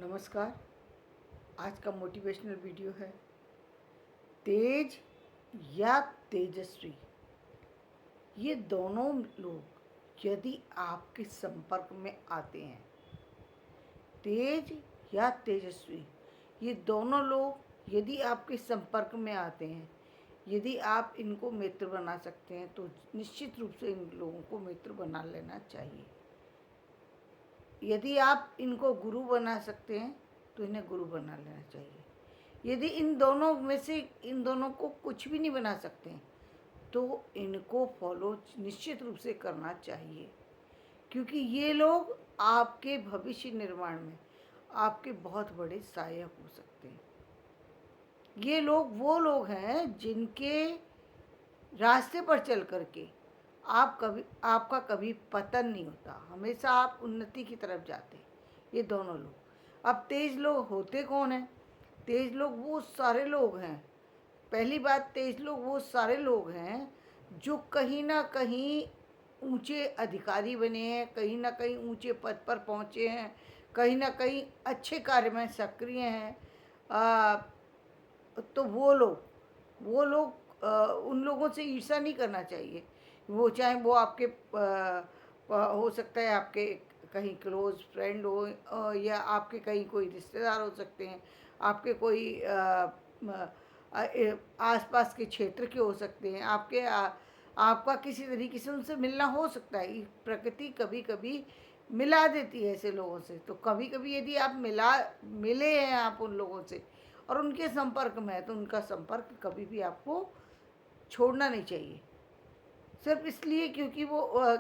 नमस्कार। आज का मोटिवेशनल वीडियो है तेज या तेजस्वी। ये दोनों लोग यदि आपके संपर्क में आते हैं, तेज या तेजस्वी, ये दोनों लोग यदि आपके संपर्क में आते हैं, यदि आप इनको मित्र बना सकते हैं तो निश्चित रूप से इन लोगों को मित्र बना लेना चाहिए। यदि आप इनको गुरु बना सकते हैं तो इन्हें गुरु बना लेना चाहिए। यदि इन दोनों में से इन दोनों को कुछ भी नहीं बना सकते हैं तो इनको फॉलो निश्चित रूप से करना चाहिए, क्योंकि ये लोग आपके भविष्य निर्माण में आपके बहुत बड़े सहायक हो सकते हैं। ये लोग वो लोग हैं जिनके रास्ते पर चल करके आपका कभी पतन नहीं होता, हमेशा आप उन्नति की तरफ जाते हैं। ये दोनों लोग। अब तेज लोग होते कौन हैं? तेज लोग वो सारे लोग हैं, पहली बात, तेज लोग वो सारे लोग हैं जो कहीं ना कहीं ऊंचे अधिकारी बने हैं, कहीं ना कहीं ऊंचे पद पर पहुंचे हैं, कहीं ना कहीं अच्छे कार्य में सक्रिय हैं। तो वो लोग उन लोगों से ईर्ष्या नहीं करना चाहिए। वो चाहे वो आपके हो सकता है आपके कहीं क्लोज फ्रेंड हो, या आपके कहीं कोई रिश्तेदार हो सकते हैं, आपके कोई आसपास के क्षेत्र के हो सकते हैं, आपका किसी तरीके से उनसे मिलना हो सकता है। प्रकृति कभी कभी मिला देती है ऐसे लोगों से। तो कभी कभी यदि आप मिले हैं आप उन लोगों से और उनके संपर्क में है तो उनका संपर्क कभी भी आपको छोड़ना नहीं चाहिए, सिर्फ इसलिए क्योंकि वो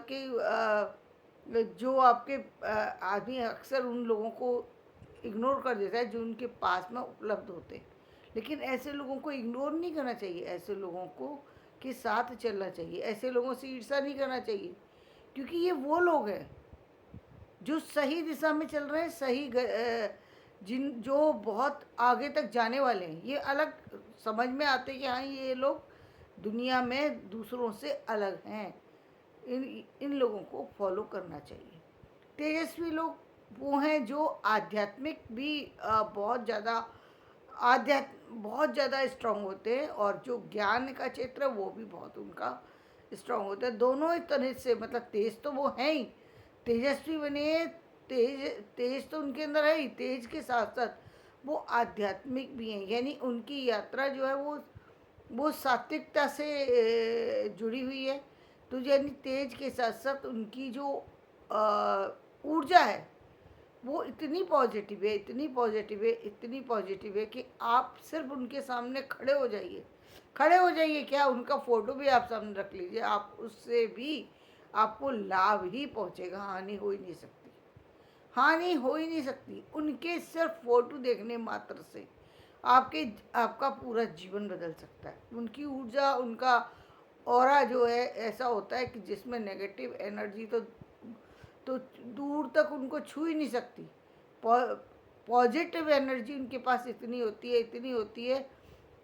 जो आपके आदमी अक्सर उन लोगों को इग्नोर कर देता है जो उनके पास में उपलब्ध होते हैं। लेकिन ऐसे लोगों को इग्नोर नहीं करना चाहिए, ऐसे लोगों को के साथ चलना चाहिए, ऐसे लोगों से ईर्ष्या नहीं करना चाहिए, क्योंकि ये वो लोग हैं जो सही दिशा में चल रहे हैं, जिन जो बहुत आगे तक जाने वाले हैं। ये अलग समझ में आते कि हाँ, ये लोग दुनिया में दूसरों से अलग हैं। इन लोगों को फॉलो करना चाहिए। तेजस्वी लोग वो हैं जो आध्यात्मिक भी बहुत ज़्यादा स्ट्रांग होते हैं, और जो ज्ञान का क्षेत्र है वो भी बहुत उनका स्ट्रांग होता है। दोनों ही तरह से, मतलब तेज तो वो हैं ही, तेजस्वी बने, तेज तो उनके अंदर है ही, तेज के साथ साथ वो आध्यात्मिक भी हैं। यानी उनकी यात्रा जो है वो सात्विकता से जुड़ी हुई है। तो यानी तेज के साथ साथ उनकी जो ऊर्जा है वो इतनी पॉजिटिव है, इतनी पॉजिटिव है, इतनी पॉजिटिव है कि आप सिर्फ उनके सामने खड़े हो जाइए, क्या उनका फोटो भी आप सामने रख लीजिए, आप उससे भी आपको लाभ ही पहुंचेगा, हानि हो ही नहीं सकती। हानि हो ही नहीं सकती। उनके सिर्फ फोटो देखने मात्र से आपका पूरा जीवन बदल सकता है। उनकी ऊर्जा, उनका ऑरा जो है ऐसा होता है कि जिसमें नेगेटिव एनर्जी तो दूर तक उनको छू ही नहीं सकती। पॉजिटिव एनर्जी उनके पास इतनी होती है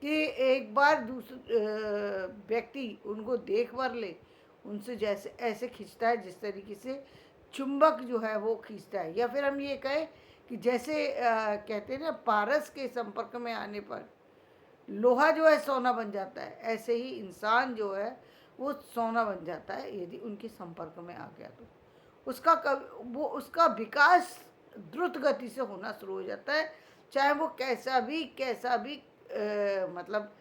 कि एक बार दूसरे व्यक्ति उनको देख भर ले, उनसे जैसे ऐसे खींचता है जिस तरीके से चुंबक जो है वो खींचता है। या फिर हम ये कहें कि जैसे कहते हैं ना, पारस के संपर्क में आने पर लोहा जो है सोना बन जाता है, ऐसे ही इंसान जो है वो सोना बन जाता है यदि उनके संपर्क में आ गया। तो उसका विकास द्रुत गति से होना शुरू हो जाता है, चाहे वो कैसा भी मतलब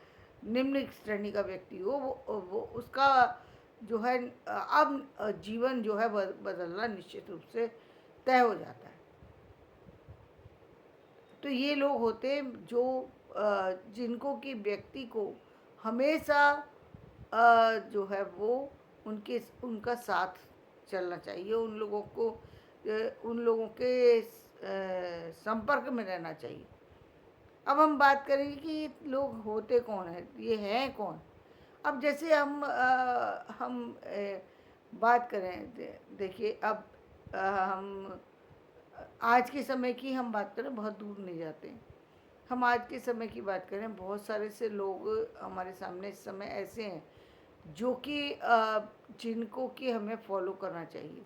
निम्न श्रेणी का व्यक्ति हो। वो उसका जो है अब जीवन जो है बदलना निश्चित रूप से तय हो जाता है। तो ये लोग होते हैं जो जिनको कि व्यक्ति को हमेशा जो है वो उनका साथ चलना चाहिए, उन लोगों के संपर्क में रहना चाहिए। अब हम बात करेंगे कि ये लोग होते कौन हैं, ये हैं कौन। अब जैसे हम बात करें, देखिए, अब हम आज के समय की हम बात करें, बहुत दूर नहीं जाते हैं। हम आज के समय की बात करें, बहुत सारे से लोग हमारे सामने इस समय ऐसे हैं जो कि जिनको कि हमें फॉलो करना चाहिए।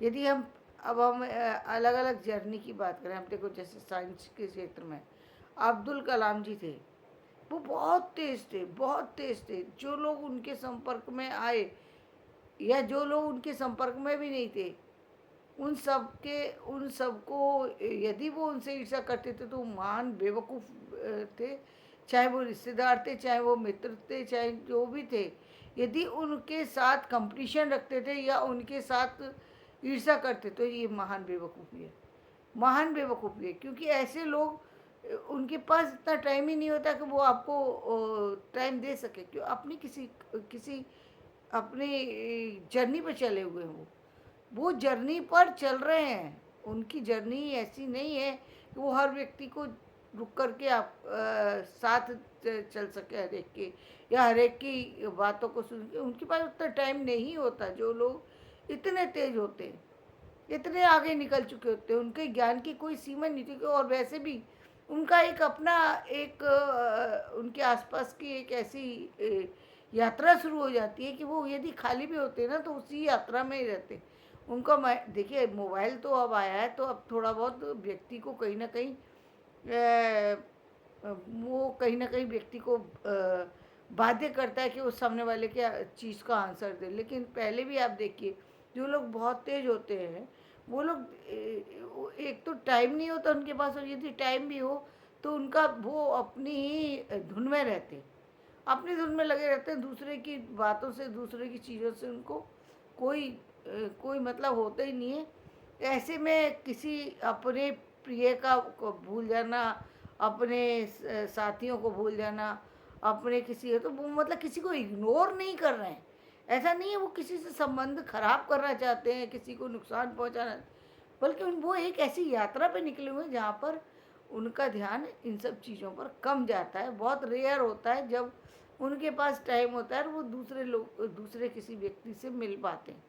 यदि हम अब हम अलग अलग जर्नी की बात करें, हम देखो जैसे साइंस के क्षेत्र में अब्दुल कलाम जी थे, वो बहुत तेज थे, बहुत तेज थे। जो लोग उनके संपर्क में आए या जो लोग उनके संपर्क में भी नहीं थे, उन सबको यदि वो उनसे ईर्ष्या करते थे तो वो महान बेवकूफ़ थे। चाहे वो रिश्तेदार थे, चाहे वो मित्र थे, चाहे जो भी थे, यदि उनके साथ कंपटीशन रखते थे या उनके साथ ईर्ष्या करते तो ये महान बेवकूफ़ी है, महान बेवकूफ़ी है। क्योंकि ऐसे लोग उनके पास इतना टाइम ही नहीं होता कि वो आपको टाइम दे सके, क्यों अपनी किसी किसी अपनी जर्नी पर चले हुए हैं। वो जर्नी पर चल रहे हैं, उनकी जर्नी ऐसी नहीं है कि वो हर व्यक्ति को रुक करके आप साथ चल सके हर एक के, या हर एक की बातों को सुन के। उनके पास उतना टाइम नहीं होता। जो लोग इतने तेज होते हैं, इतने आगे निकल चुके होते हैं, उनके ज्ञान की कोई सीमा नहीं थी। और वैसे भी उनका एक अपना एक उनके आसपास की एक ऐसी यात्रा शुरू हो जाती है कि वो यदि खाली भी होते हैं ना तो उसी यात्रा में ही रहते हैं। उनका देखिए मोबाइल तो अब आया है, तो अब थोड़ा बहुत व्यक्ति को कहीं ना कहीं वो कहीं ना कहीं व्यक्ति को बाध्य करता है कि वो सामने वाले के चीज़ का आंसर दे। लेकिन पहले भी आप देखिए, जो लोग बहुत तेज होते हैं वो लोग एक तो टाइम नहीं होता उनके पास, और यदि टाइम भी हो तो उनका वो अपनी ही धुन में रहते हैं, अपनी धुन में लगे रहते हैं। दूसरे की बातों से, दूसरे की चीज़ों से उनको कोई कोई मतलब होता ही नहीं है। ऐसे में किसी अपने प्रिय का को भूल जाना, अपने साथियों को भूल जाना, अपने किसी तो वो मतलब किसी को इग्नोर नहीं कर रहे हैं। ऐसा नहीं है वो किसी से संबंध खराब करना चाहते हैं, किसी को नुकसान पहुंचाना, बल्कि वो एक ऐसी यात्रा पे निकले हुए हैं जहाँ पर उनका ध्यान इन सब चीज़ों पर कम जाता है। बहुत रेयर होता है जब उनके पास टाइम होता है और वो दूसरे किसी व्यक्ति से मिल पाते हैं।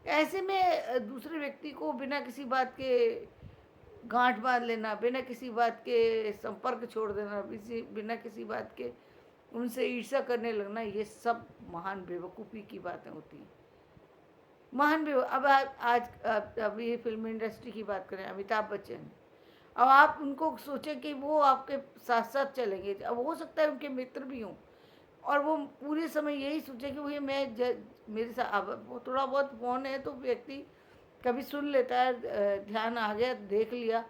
ऐसे में दूसरे व्यक्ति को बिना किसी बात के गांठ बांध लेना, बिना किसी बात के संपर्क छोड़ देना, बिना किसी बात के उनसे ईर्ष्या करने लगना, ये सब महान बेवकूफ़ी की बातें होती हैं। महान अब आज अभी फिल्म इंडस्ट्री की बात करें, अमिताभ बच्चन, अब आप उनको सोचें कि वो आपके साथ साथ चलेंगे। अब हो सकता है उनके मित्र भी हों और वो पूरे समय यही सोचे कि भैया मेरे साथ। अब वो थोड़ा बहुत फ़ोन है तो व्यक्ति कभी सुन लेता है, ध्यान आ गया, देख लिया,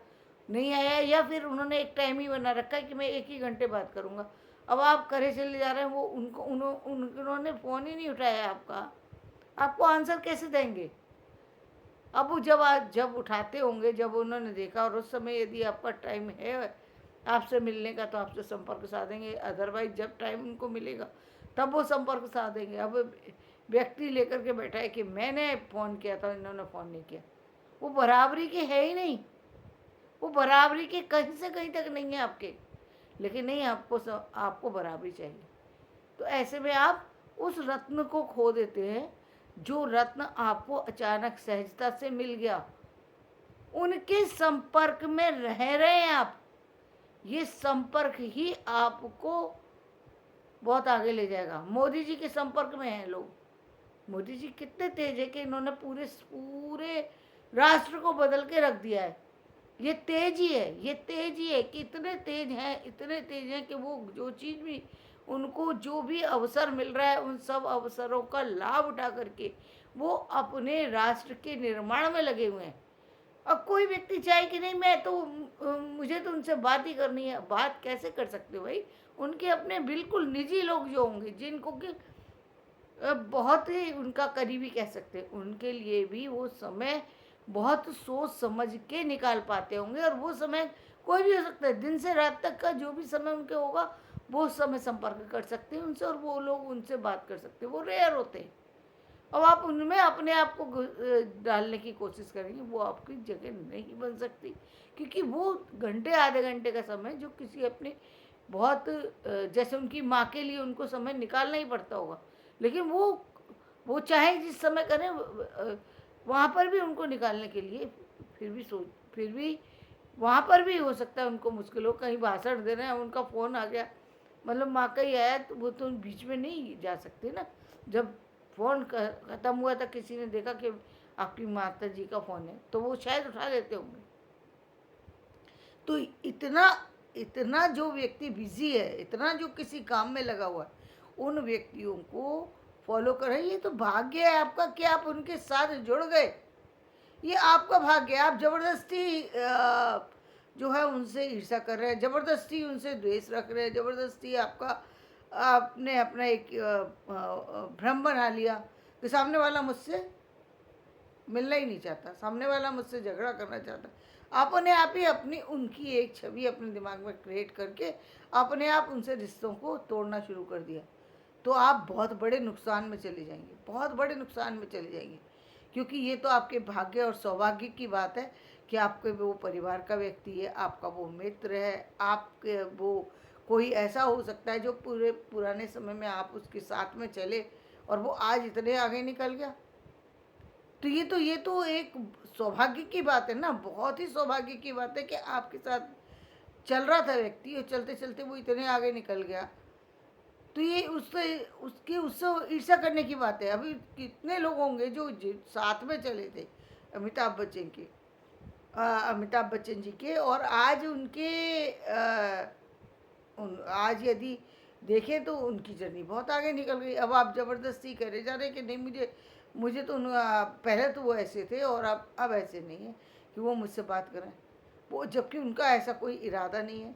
नहीं आया, या फिर उन्होंने एक टाइम ही बना रखा है कि मैं 1 ही घंटे बात करूँगा। अब आप करे चले जा रहे हैं, वो उन्होंने फ़ोन ही नहीं उठाया आपका, आपको आंसर कैसे देंगे? अब वो जब उठाते होंगे, जब उन्होंने देखा और उस समय यदि आपका टाइम है आपसे मिलने का तो आपसे संपर्क साधेंगे, अदरवाइज जब टाइम उनको मिलेगा तब वो संपर्क साधेंगे। अब व्यक्ति लेकर के बैठा है कि मैंने फ़ोन किया था, इन्होंने फ़ोन नहीं किया, वो बराबरी के है ही नहीं, वो बराबरी के कहीं से कहीं तक नहीं है आपके। लेकिन नहीं, आपको बराबरी चाहिए। तो ऐसे में आप उस रत्न को खो देते हैं जो रत्न आपको अचानक सहजता से मिल गया। उनके संपर्क में रह रहे हैं आप, ये संपर्क ही आपको बहुत आगे ले जाएगा। मोदी जी के संपर्क में हैं लोग। मोदी जी कितने तेज है कि इन्होंने पूरे पूरे राष्ट्र को बदल के रख दिया है। ये तेज ही है, ये तेज ही है कि इतने तेज हैं, इतने तेज हैं कि वो जो चीज़ भी उनको जो भी अवसर मिल रहा है उन सब अवसरों का लाभ उठा करके वो अपने राष्ट्र के निर्माण में लगे हुए हैं। अब कोई व्यक्ति चाहे कि नहीं मैं तो मुझे तो उनसे बात ही करनी है, बात कैसे कर सकते हो भाई? उनके अपने बिल्कुल निजी लोग जो होंगे जिनको कि बहुत ही उनका करीबी कह सकते हैं, उनके लिए भी वो समय बहुत सोच समझ के निकाल पाते होंगे। और वो समय कोई भी हो सकता है, दिन से रात तक का जो भी समय उनके होगा वो उस समय संपर्क कर सकते हैं उनसे और वो लोग उनसे बात कर सकते हैं। वो रेयर होते हैं। अब आप उनमें अपने आप को डालने की कोशिश करेंगे, वो आपकी जगह नहीं बन सकती, क्योंकि वो घंटे आधे घंटे का समय जो किसी अपने बहुत जैसे उनकी माँ के लिए उनको समय निकालना ही पड़ता होगा, लेकिन वो चाहे जिस समय करें वहाँ पर भी उनको निकालने के लिए फिर भी वहाँ पर भी हो सकता है उनको मुश्किल हो। कहीं भाषण दे रहे हैं, उनका फ़ोन आ गया, मतलब माँ का ही आया, तो वो तो बीच में नहीं जा सकते ना। जब फ़ोन ख़त्म हुआ था, किसी ने देखा कि आपकी माता जी का फ़ोन है तो वो शायद उठा लेते होंगे। तो इतना इतना जो व्यक्ति बिजी है, इतना जो किसी काम में लगा हुआ है, उन व्यक्तियों को फॉलो करें। ये तो भाग्य है आपका कि आप उनके साथ जुड़ गए। ये आपका भाग्य है। आप जबरदस्ती जो है उनसे ईर्ष्या कर रहे हैं, जबरदस्ती उनसे द्वेष रख रहे हैं, जबरदस्ती आपका आपने अपना एक भ्रम बना लिया कि सामने वाला मुझसे मिलना ही नहीं चाहता, सामने वाला मुझसे झगड़ा करना चाहता। अपने आप ही अपनी उनकी एक छवि अपने दिमाग में क्रिएट करके अपने आप उनसे रिश्तों को तोड़ना शुरू कर दिया। तो आप बहुत बड़े नुकसान में चले जाएंगे, बहुत बड़े नुकसान में चले जाएंगे। क्योंकि ये तो आपके भाग्य और सौभाग्य की बात है कि आपके वो परिवार का व्यक्ति है, आपका वो मित्र है, आपके वो कोई ऐसा हो सकता है जो पूरे पुराने समय में आप उसके साथ में चले और वो आज इतने आगे निकल गया। तो ये तो एक सौभाग्य की बात है ना, बहुत ही सौभाग्य की बात है कि आपके साथ चल रहा था व्यक्ति और चलते चलते वो इतने आगे निकल गया। तो ये उससे ईर्ष्या करने की बात है। अभी कितने लोग होंगे जो साथ में चले थे अमिताभ बच्चन के, अमिताभ बच्चन जी के, और आज उनके आज यदि देखें तो उनकी जर्नी बहुत आगे निकल गई। अब आप ज़बरदस्ती करे जा रहे हैं कि नहीं, मुझे मुझे तो पहले तो वो ऐसे थे और अब ऐसे नहीं है कि वो मुझसे बात करें। वो जबकि उनका ऐसा कोई इरादा नहीं है,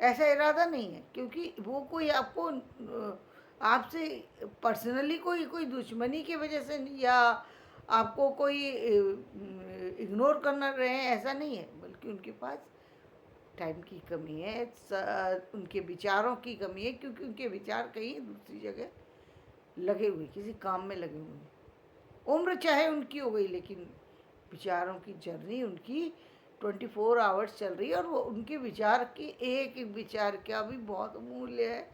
ऐसा इरादा नहीं है। क्योंकि वो कोई आपको आपसे पर्सनली कोई कोई दुश्मनी की वजह से नहीं, या आपको कोई इग्नोर करना रहे हैं, ऐसा नहीं है। बल्कि उनके पास टाइम की कमी है, उनके विचारों की कमी है, क्योंकि उनके विचार कहीं दूसरी जगह लगे हुए, किसी काम में लगे हुए हैं। उम्र चाहे उनकी हो गई, लेकिन विचारों की जर्नी उनकी 24 आवर्स चल रही है, और वो उनके विचार की एक एक विचार का भी बहुत मूल्य है।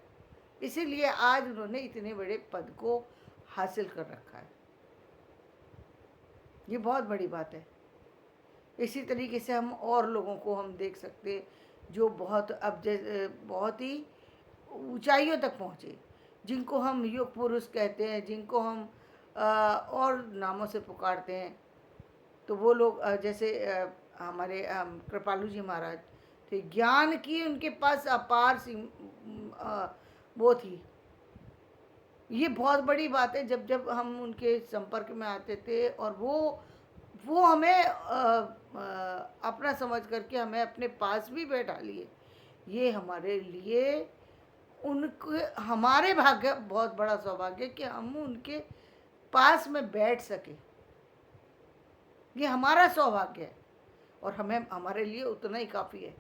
इसीलिए आज उन्होंने इतने बड़े पद को हासिल कर रखा है। ये बहुत बड़ी बात है। इसी तरीके से हम और लोगों को हम देख सकते हैं जो बहुत अब जैसे बहुत ही ऊंचाइयों तक पहुँचे, जिनको हम युग पुरुष कहते हैं, जिनको हम और नामों से पुकारते हैं। तो वो लोग जैसे हमारे कृपालु जी महाराज थे, ज्ञान की उनके पास अपार वो थी। ये बहुत बड़ी बात है। जब जब हम उनके संपर्क में आते थे और वो हमें अपना समझ करके हमें अपने पास भी बैठा लिए, ये हमारे लिए उनके हमारे भाग्य बहुत बड़ा सौभाग्य कि हम उनके पास में बैठ सके। ये हमारा सौभाग्य है और हमें हमारे लिए उतना ही काफ़ी है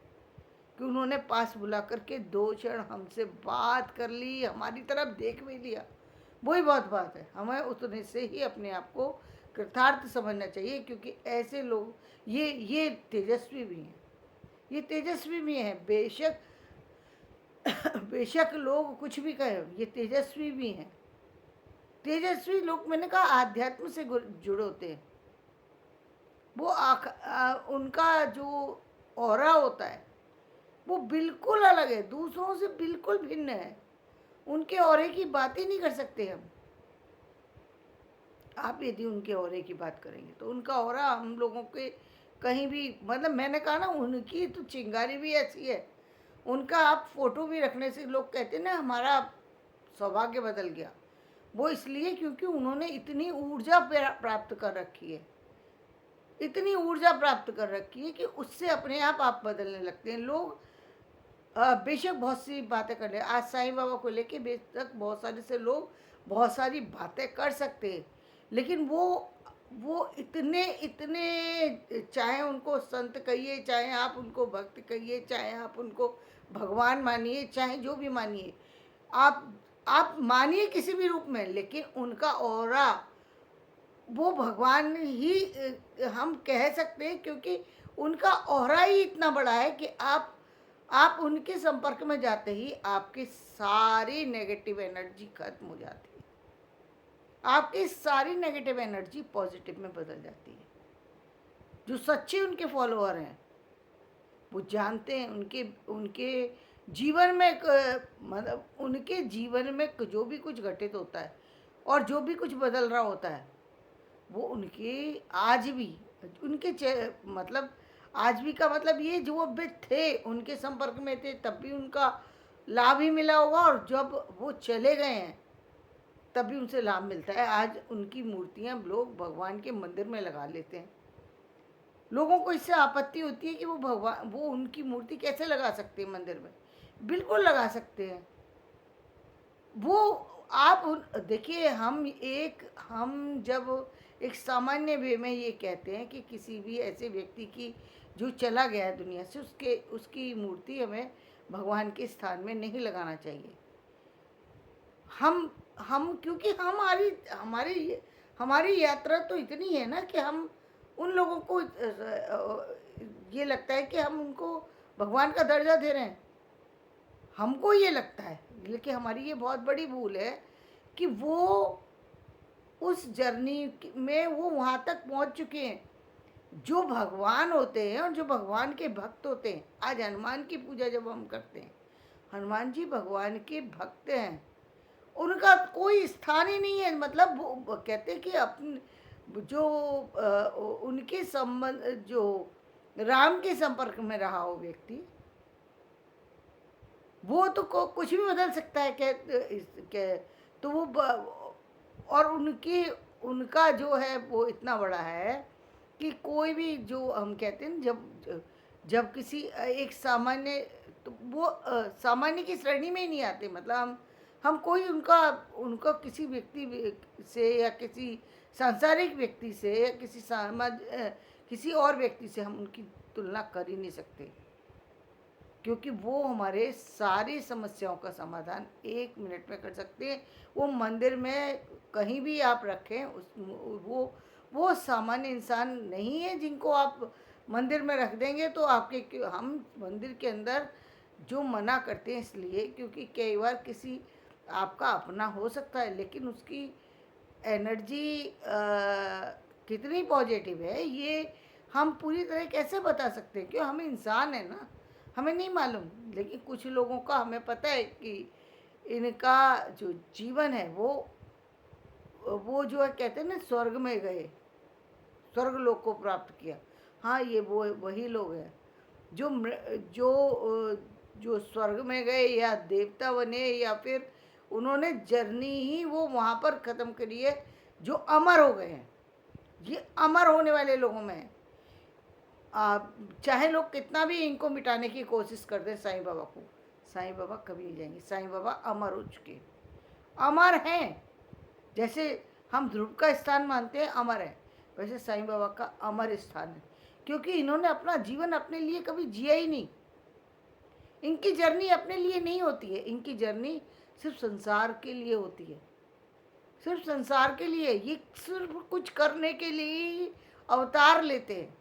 कि उन्होंने पास बुला करके 2 क्षण हमसे बात कर ली, हमारी तरफ देख भी लिया। वही बहुत बात है। हमें उतने से ही अपने आप को कृतार्थ समझना चाहिए, क्योंकि ऐसे लोग ये तेजस्वी भी हैं, ये तेजस्वी भी हैं। बेशक बेशक लोग कुछ भी कहें, ये तेजस्वी भी हैं। तेजस्वी लोग, मैंने कहा, आध्यात्म से जुड़े होते हैं। वो उनका जो ऑरा होता है वो बिल्कुल अलग है, दूसरों से बिल्कुल भिन्न है। उनके ऑरे की बात ही नहीं कर सकते हम। आप यदि उनके ऑरे की बात करेंगे तो उनका ऑरा हम लोगों के कहीं भी, मतलब मैंने कहा ना, उनकी तो चिंगारी भी ऐसी है। उनका आप फोटो भी रखने से लोग कहते हैं ना हमारा सौभाग्य बदल गया। वो इसलिए क्योंकि उन्होंने इतनी ऊर्जा प्राप्त कर रखी है, इतनी ऊर्जा प्राप्त कर रखी है कि उससे अपने आप बदलने लगते हैं लोग। बेशक बहुत सी बातें कर ले, आज साईं बाबा को लेके बेशक बहुत सारे से लोग बहुत सारी बातें कर सकते हैं, लेकिन वो इतने इतने, चाहे उनको संत कहिए, चाहे आप उनको भक्त कहिए, चाहे आप उनको भगवान मानिए, चाहे जो भी मानिए, आप मानिए किसी भी रूप में, लेकिन उनका ऑरा वो भगवान ही हम कह सकते हैं, क्योंकि उनका ऑरा ही इतना बड़ा है कि आप उनके संपर्क में जाते ही आपकी सारी नेगेटिव एनर्जी खत्म हो जाती है, आपकी सारी नेगेटिव एनर्जी पॉजिटिव में बदल जाती है। जो सच्चे उनके फॉलोअर हैं वो जानते हैं उनके उनके जीवन में मतलब उनके जीवन में जो भी कुछ घटित होता है और जो भी कुछ बदल रहा होता है, वो उनके आज भी उनके मतलब आज भी का मतलब ये जो वो थे उनके संपर्क में थे तब भी उनका लाभ ही मिला होगा, और जब वो चले गए हैं तब भी उनसे लाभ मिलता है। आज उनकी मूर्तियां लोग भगवान के मंदिर में लगा लेते हैं। लोगों को इससे आपत्ति होती है कि वो उनकी मूर्ति कैसे लगा सकते हैं मंदिर में। बिल्कुल लगा सकते हैं। वो आप देखिए, हम जब एक सामान्य वे में ये कहते हैं कि किसी भी ऐसे व्यक्ति की जो चला गया है दुनिया से, उसकी मूर्ति हमें भगवान के स्थान में नहीं लगाना चाहिए। हम क्योंकि हमारी हमारी हमारी यात्रा तो इतनी है ना कि हम उन लोगों को ये लगता है कि हम उनको भगवान का दर्जा दे रहे हैं। हमको ये लगता है, लेकिन हमारी ये बहुत बड़ी भूल है कि वो उस जर्नी में वो वहाँ तक पहुँच चुके हैं जो भगवान होते हैं और जो भगवान के भक्त होते हैं। आज हनुमान की पूजा जब हम करते हैं, हनुमान जी भगवान के भक्त हैं, उनका कोई स्थान ही नहीं है। मतलब वो कहते हैं कि अपने जो उनके संबंध जो राम के संपर्क में रहा हो व्यक्ति, वो तो कुछ भी बदल सकता है। क्या तो और उनका जो है वो इतना बड़ा है कि कोई भी जो हम कहते हैं जब जब किसी एक सामान्य, तो वो सामान्य की श्रेणी में ही नहीं आते। मतलब हम कोई उनका उनका किसी व्यक्ति से या किसी सांसारिक व्यक्ति से या किसी और व्यक्ति से हम उनकी तुलना कर ही नहीं सकते, क्योंकि वो हमारे सारी समस्याओं का समाधान 1 मिनट में कर सकते हैं। वो मंदिर में कहीं भी आप रखें, वो सामान्य इंसान नहीं है जिनको आप मंदिर में रख देंगे तो आपके हम मंदिर के अंदर जो मना करते हैं इसलिए क्योंकि कई बार किसी आपका अपना हो सकता है, लेकिन उसकी एनर्जी कितनी पॉजिटिव है ये हम पूरी तरह कैसे बता सकते हैं, क्यों हम इंसान है ना, हमें नहीं मालूम। लेकिन कुछ लोगों का हमें पता है कि इनका जो जीवन है वो जो है कहते हैं ना स्वर्ग में गए, स्वर्ग लोक को प्राप्त किया। हाँ, ये वो वही लोग हैं जो जो स्वर्ग में गए या देवता बने या फिर उन्होंने जर्नी ही वो वहाँ पर ख़त्म करी है, जो अमर हो गए हैं। ये अमर होने वाले लोगों में है। चाहे लोग कितना भी इनको मिटाने की कोशिश कर दें साईं बाबा को, साईं बाबा कभी नहीं जाएंगे। साईं बाबा अमर हो चुके, अमर हैं। जैसे हम ध्रुव का स्थान मानते हैं अमर है, वैसे साईं बाबा का अमर स्थान है, क्योंकि इन्होंने अपना जीवन अपने लिए कभी जिया ही नहीं। इनकी जर्नी अपने लिए नहीं होती है, इनकी जर्नी सिर्फ संसार के लिए होती है, सिर्फ संसार के लिए। ये सिर्फ कुछ करने के लिए ही अवतार लेते हैं,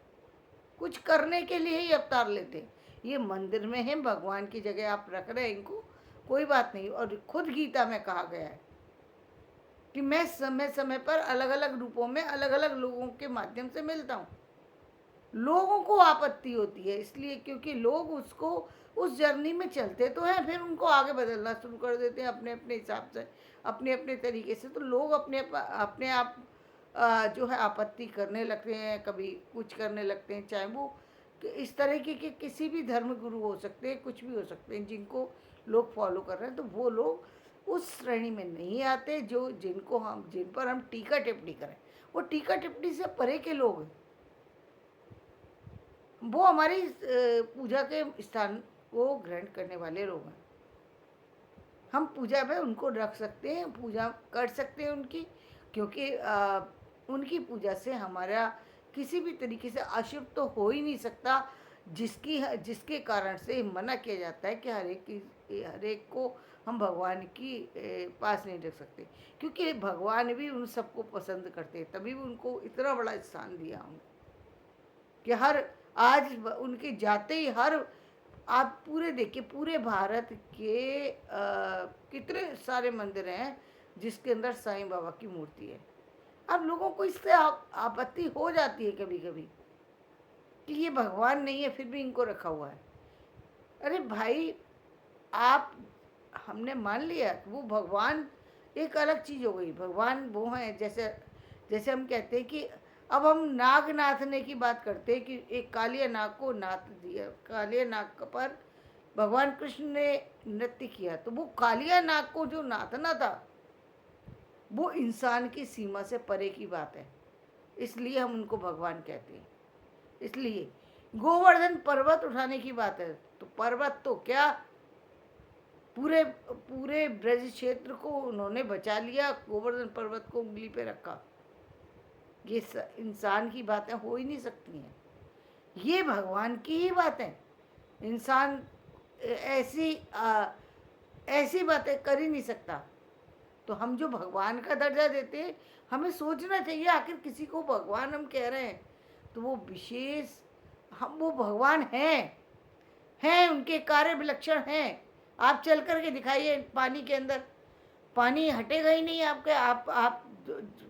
कुछ करने के लिए ही अवतार लेते हैं। ये मंदिर में है, भगवान की जगह आप रख रहे हैं इनको, कोई बात नहीं। और खुद गीता में कहा गया है कि मैं समय समय पर अलग अलग रूपों में अलग अलग लोगों के माध्यम से मिलता हूँ। लोगों को आपत्ति होती है इसलिए क्योंकि लोग उसको उस जर्नी में चलते तो हैं, फिर उनको आगे बदलना शुरू कर देते हैं अपने अपने हिसाब से, अपने अपने तरीके से। तो लोग अपने आप जो है आपत्ति करने लगते हैं, कभी कुछ करने लगते हैं। चाहे वो इस तरह के किसी भी धर्म गुरु हो सकते हैं, कुछ भी हो सकते हैं जिनको लोग फॉलो कर रहे हैं, तो वो लोग उस श्रेणी में नहीं आते जो जिन पर हम टीका टिप्पणी करें। वो टीका टिप्पणी से परे के लोग हैं, वो हमारी पूजा के स्थान को ग्रहण करने वाले लोग हैं। हम पूजा में उनको रख सकते हैं, पूजा कर सकते हैं उनकी, क्योंकि उनकी पूजा से हमारा किसी भी तरीके से अशुभ तो हो ही नहीं सकता, जिसके कारण से मना किया जाता है कि हर एक को हम भगवान की पास नहीं रख सकते, क्योंकि भगवान भी उन सबको पसंद करते हैं, तभी भी उनको इतना बड़ा स्थान दिया हम कि आज उनके जाते ही आप पूरे देखिए, पूरे भारत के कितने सारे मंदिर हैं जिसके अंदर साईं बाबा की मूर्ति है। अब लोगों को इससे आपत्ति हो जाती है कभी कभी कि ये भगवान नहीं है फिर भी इनको रखा हुआ है। अरे भाई, हमने मान लिया वो भगवान एक अलग चीज़ हो गई। भगवान वो हैं, जैसे जैसे हम कहते हैं कि अब हम नाग नाथने की बात करते हैं कि एक कालिया नाग को नाथ दिया, कालिया नाग पर भगवान कृष्ण ने नृत्य किया, तो वो कालिया नाग को जो नाथना था वो इंसान की सीमा से परे की बात है, इसलिए हम उनको भगवान कहते हैं। इसलिए गोवर्धन पर्वत उठाने की बात है, तो पर्वत तो क्या, पूरे पूरे ब्रज क्षेत्र को उन्होंने बचा लिया, गोवर्धन पर्वत को उंगली पे रखा। ये इंसान की बातें हो ही नहीं सकती हैं, ये भगवान की ही बातें। इंसान ऐसी ऐसी बातें कर ही नहीं सकता। तो हम जो भगवान का दर्जा देते हैं, हमें सोचना चाहिए आखिर किसी को भगवान हम कह रहे हैं तो वो विशेष, हम वो भगवान हैं, उनके कार्य विलक्षण हैं। आप चल करके दिखाइए पानी के अंदर, पानी हटेगा ही नहीं आपके। आप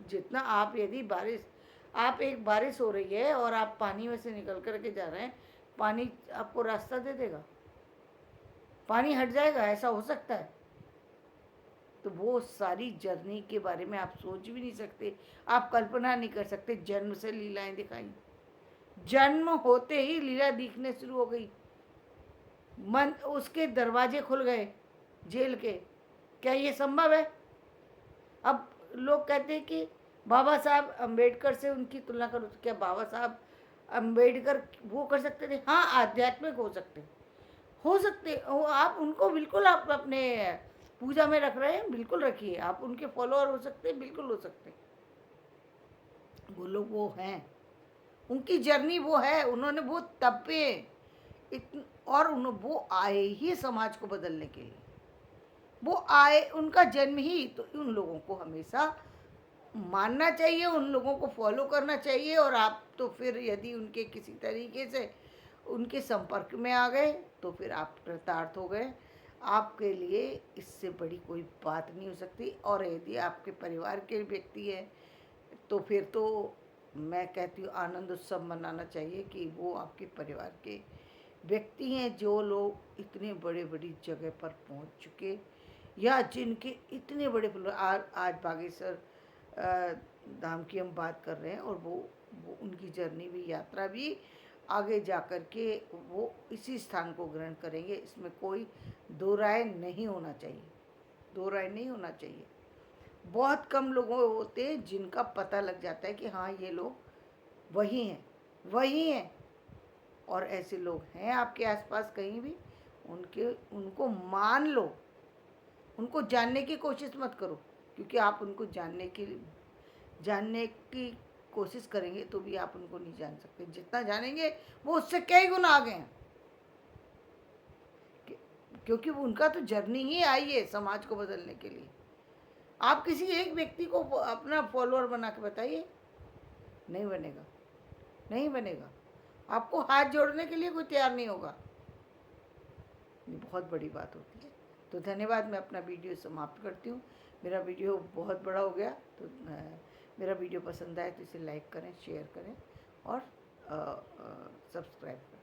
जितना आप, यदि बारिश, आप एक बारिश हो रही है और आप पानी में से निकल करके जा रहे हैं, पानी आपको रास्ता दे देगा? पानी हट जाएगा? ऐसा हो सकता है? तो वो सारी जर्नी के बारे में आप सोच भी नहीं सकते, आप कल्पना नहीं कर सकते। जन्म से लीलाएं दिखाई, जन्म होते ही लीला दिखने शुरू हो गई, मन उसके दरवाजे खुल गए जेल के। क्या ये संभव है? अब लोग कहते हैं कि बाबा साहब अम्बेडकर से उनकी तुलना करो, तो क्या बाबा साहब अम्बेडकर वो कर सकते थे? हाँ, आध्यात्मिक हो सकते हो आप, उनको बिल्कुल आप अपने पूजा में रख रहे हैं, बिल्कुल रखिए। आप उनके फॉलोअर हो सकते हैं, बिल्कुल हो सकते हैं। वो लोग वो हैं, उनकी जर्नी वो है, उन्होंने वो तपे और वो आए ही समाज को बदलने के लिए। वो आए, उनका जन्म ही, तो उन लोगों को हमेशा मानना चाहिए, उन लोगों को फॉलो करना चाहिए। और आप तो फिर यदि उनके किसी तरीके से उनके संपर्क में आ गए तो फिर आप कृतार्थ हो गए। आपके लिए इससे बड़ी कोई बात नहीं हो सकती। और यदि आपके परिवार के व्यक्ति हैं तो फिर तो मैं कहती हूँ आनंद उत्सव मनाना चाहिए कि वो आपके परिवार के व्यक्ति हैं, जो लोग इतने बड़े बड़ी जगह पर पहुँच चुके, या जिनके इतने बड़े आज बागेश्वर धाम की हम बात कर रहे हैं, और वो उनकी जर्नी भी, यात्रा भी आगे जा कर के वो इसी स्थान को ग्रहण करेंगे। इसमें कोई दो राय नहीं होना चाहिए, दो राय नहीं होना चाहिए। बहुत कम लोगों होते हैं जिनका पता लग जाता है कि हाँ ये लोग वही हैं, वही हैं। और ऐसे लोग हैं आपके आसपास कहीं भी, उनको मान लो, उनको जानने की कोशिश मत करो, क्योंकि आप उनको जानने की कोशिश करेंगे तो भी आप उनको नहीं जान सकते। जितना जानेंगे वो उससे कई गुना आगे हैं, क्योंकि उनका तो जर्नी ही आई है समाज को बदलने के लिए। आप किसी एक व्यक्ति को अपना फॉलोअर बना के बताइए, नहीं बनेगा, नहीं बनेगा। आपको हाथ जोड़ने के लिए कोई तैयार नहीं होगा। ये बहुत बड़ी बात होती है। तो धन्यवाद, मैं अपना वीडियो समाप्त करती हूँ। मेरा वीडियो बहुत बड़ा हो गया, तो मेरा वीडियो पसंद आए तो इसे लाइक करें, शेयर करें और सब्सक्राइब करें।